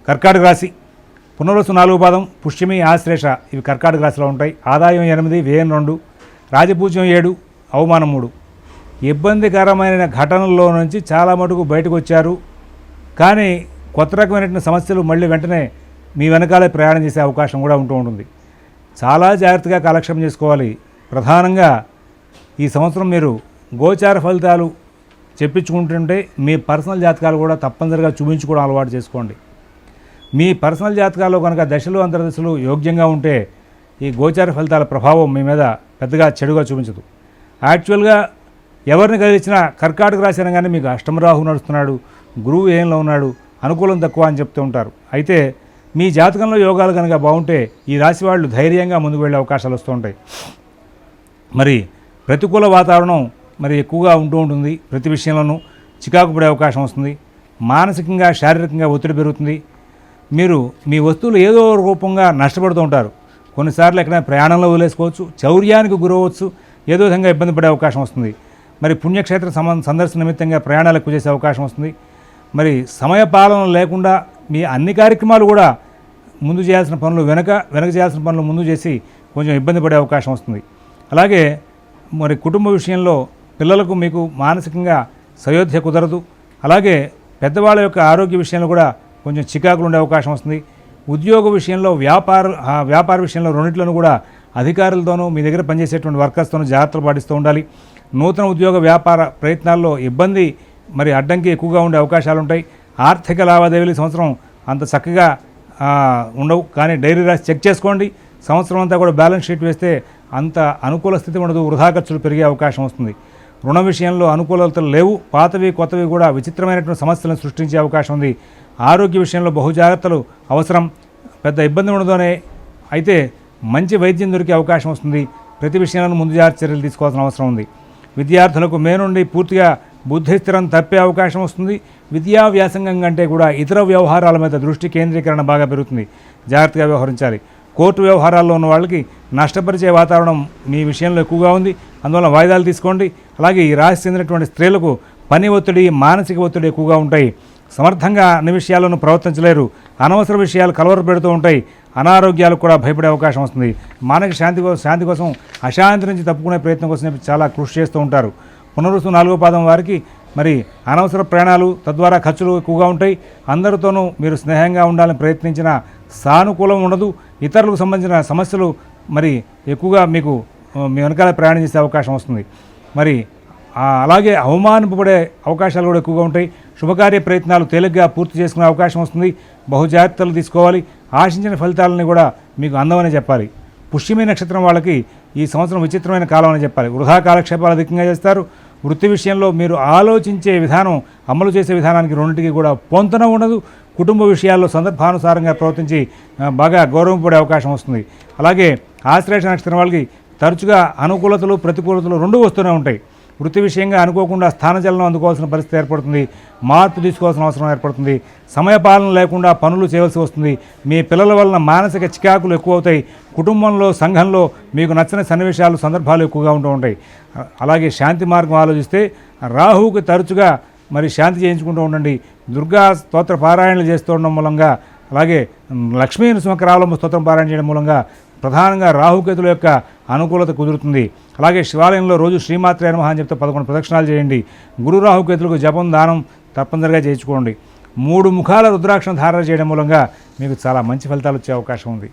కర్కాటక రాశి పునర్వసు 4వ పాదం, పుష్యమి, ఆశ్లేష ఇవి కర్కాటక రాశిలో ఉంటాయి. ఆదాయం 8, వ్యయం 2, రాజపూజ్యం 7, అవమానం 3. ఇబ్బందికరమైన ఘటనల్లో నుంచి చాలా మటుకు బయటకు వచ్చారు. కానీ కొత్త రకమైనటువంటి సమస్యలు మళ్ళీ వెంటనే మీ వెనకాలే ప్రయాణం చేసే అవకాశం కూడా ఉంటుంది. చాలా జాగ్రత్తగా కాలక్షేపం చేసుకోవాలి. ప్రధానంగా ఈ సంవత్సరం మీరు గోచార ఫలితాలు చెప్పించుకుంటుంటే మీ పర్సనల్ జాతకాలు కూడా తప్పనిసరిగా చూపించుకోవడం అలవాటు చేసుకోండి. మీ పర్సనల్ జాతకాల్లో కనుక దశలు అంతర్దశలు యోగ్యంగా ఉంటే ఈ గోచార ఫలితాల ప్రభావం మీ మీద పెద్దగా చెడుగా చూపించదు. యాక్చువల్గా ఎవరిని కలిసినా కర్కాటక రాశి అనగానే మీకు అష్టమరాహు నడుస్తున్నాడు, గురువు ఏంలో ఉన్నాడు, అనుకూలం తక్కువ అని చెప్తూ ఉంటారు. అయితే మీ జాతకంలో యోగాలు కనుక బాగుంటే ఈ రాశి వాళ్ళు ధైర్యంగా ముందుకు వెళ్ళే అవకాశాలు వస్తూ ఉంటాయి. మరి ప్రతికూల వాతావరణం మరి ఎక్కువగా ఉంటుంది. ప్రతి విషయంలోనూ చికాకు పడే అవకాశం వస్తుంది. మానసికంగా శారీరకంగా ఒత్తిడి పెరుగుతుంది. మీరు మీ వస్తువులు ఏదో రూపంగా నష్టపడుతూ ఉంటారు. కొన్నిసార్లు ఎక్కడైనా ప్రయాణంలో వదిలేసుకోవచ్చు, చౌర్యానికి గురవచ్చు, ఏదో విధంగా ఇబ్బంది పడే అవకాశం వస్తుంది. మరి పుణ్యక్షేత్ర సందర్శన నిమిత్తంగా ప్రయాణాలు ఎక్కువ చేసే అవకాశం వస్తుంది. మరి సమయపాలన లేకుండా మీ అన్ని కార్యక్రమాలు కూడా ముందు చేయాల్సిన పనులు వెనక చేయాల్సిన పనులు ముందు చేసి కొంచెం ఇబ్బంది పడే అవకాశం వస్తుంది. అలాగే మరి కుటుంబ విషయంలో పిల్లలకు మీకు మానసికంగా సయోధ్య కుదరదు. అలాగే పెద్దవాళ్ళ యొక్క ఆరోగ్య విషయంలో కూడా కొంచెం చికాకులు ఉండే అవకాశం వస్తుంది. ఉద్యోగ విషయంలో వ్యాపార విషయంలో రెండింటిలోనూ కూడా అధికారులతోనూ మీ దగ్గర పనిచేసేటువంటి వర్కర్స్తోనూ జాగ్రత్తలు పాటిస్తూ ఉండాలి. నూతన ఉద్యోగ వ్యాపార ప్రయత్నాల్లో ఇబ్బంది మరి అడ్డంకి ఎక్కువగా ఉండే అవకాశాలు ఉంటాయి. ఆర్థిక లావాదేవీలు సంవత్సరం అంత చక్కగా ఉండవు. కానీ డైరీ రాసి చెక్ చేసుకోండి. సంవత్సరం అంతా కూడా బ్యాలెన్స్ షీట్ వేస్తే అంత అనుకూల స్థితి ఉండదు. వృధా ఖర్చులు పెరిగే అవకాశం వస్తుంది. రుణ విషయంలో అనుకూలతలు లేవు. పాతవి కొత్తవి కూడా విచిత్రమైనటువంటి సమస్యలను సృష్టించే అవకాశం ఉంది. ఆరోగ్య విషయంలో బహు జాగ్రత్తలు అవసరం. పెద్ద ఇబ్బంది ఉండదనే అయితే మంచి వైద్యం దొరికే అవకాశం వస్తుంది. ప్రతి విషయంలో ముందు జాగ్రత్త చర్యలు తీసుకోవాల్సిన అవసరం ఉంది. విద్యార్థులకు మే నుండి పూర్తిగా బుద్ధి స్థిరం తప్పే అవకాశం వస్తుంది. విద్యా వ్యాసంగం కంటే కూడా ఇతర వ్యవహారాల మీద దృష్టి కేంద్రీకరణ బాగా పెరుగుతుంది. జాగ్రత్తగా వ్యవహరించాలి. కోర్టు వ్యవహారాల్లో ఉన్న వాళ్ళకి నష్టపరిచే వాతావరణం మీ విషయంలో ఎక్కువగా ఉంది. అందువల్ల వాయిదాలు తీసుకోండి. అలాగే ఈ రాశి చెందినటువంటి స్త్రీలకు పని ఒత్తిడి, మానసిక ఒత్తిడి ఎక్కువగా ఉంటాయి. సమర్థంగా అన్ని విషయాలను ప్రవర్తించలేరు. అనవసర విషయాలు కలవర పెడుతూ ఉంటాయి. అనారోగ్యాలకు కూడా భయపడే అవకాశం వస్తుంది. మానసిక శాంతి కోసం అశాంతి నుంచి తప్పుకునే ప్రయత్నం కోసం చాలా కృషి చేస్తూ ఉంటారు. పునరుసు 4వ పాదం వారికి మరి అనవసర ప్రయాణాలు, తద్వారా ఖర్చులు ఎక్కువగా ఉంటాయి. అందరితోనూ మీరు స్నేహంగా ఉండాలని ప్రయత్నించిన సానుకూలం ఉండదు. ఇతరులకు సంబంధించిన సమస్యలు మరి ఎక్కువగా మీకు మీ వెనకాల ప్రయాణం చేసే అవకాశం వస్తుంది. మరి అలాగే అవమానింపబడే అవకాశాలు కూడా ఎక్కువగా ఉంటాయి. శుభకార్య ప్రయత్నాలు తేలిగ్గా పూర్తి చేసుకునే అవకాశం వస్తుంది. బహు జాగ్రత్తలు తీసుకోవాలి. ఆశించిన ఫలితాలని కూడా మీకు అందమని చెప్పాలి. పుష్యమి నక్షత్రం వాళ్ళకి ఈ సంవత్సరం విచిత్రమైన కాలం అని చెప్పాలి. వృధా కాలక్షేపాలు అధికంగా చేస్తారు. వృత్తి విషయంలో మీరు ఆలోచించే విధానం, అమలు చేసే విధానానికి రెండింటికి కూడా పొంతన ఉండదు. కుటుంబ విషయాల్లో సందర్భానుసారంగా ప్రవర్తించి బాగా గౌరవింపబడే అవకాశం వస్తుంది. అలాగే ఆశ్లేష నక్షత్రం వాళ్ళకి తరచుగా అనుకూలతలు, ప్రతికూలతలు రెండూ వస్తూనే ఉంటాయి. వృత్తి విషయంగా అనుకోకుండా స్థానచలనం అందుకోవాల్సిన పరిస్థితి ఏర్పడుతుంది. మార్పు తీసుకోవాల్సిన అవసరం ఏర్పడుతుంది. సమయపాలన లేకుండా పనులు చేయవలసి వస్తుంది. మీ పిల్లల వలన మానసిక చికాకులు ఎక్కువ అవుతాయి. కుటుంబంలో, సంఘంలో మీకు నచ్చని సన్నివేశాలు, సందర్భాలు ఎక్కువగా ఉంటాయి. అలాగే శాంతి మార్గం ఆలోచిస్తే రాహువుకి తరచుగా మరి శాంతి చేయించుకుంటూ ఉండండి. దుర్గా స్తోత్ర పారాయణలు చేస్తూ ఉండడం మూలంగా, అలాగే లక్ష్మీ నృసింహకరావలంబ స్తోత్రం పారాయణ చేయడం మూలంగా ప్రధానంగా రాహుకేతుల యొక్క అనుకూలత కుదురుతుంది. అలాగే శివాలయంలో రోజు శ్రీమాత్రే నమః అని చెప్తే 11 ప్రదక్షిణాలు చేయండి. గురు రాహుకేతులకు జపం, దానం తప్పనిసరిగా చేయించుకోండి. 3 ముఖాల రుద్రాక్షను ధారణ చేయడం మూలంగా మీకు చాలా మంచి ఫలితాలు వచ్చే అవకాశం ఉంది.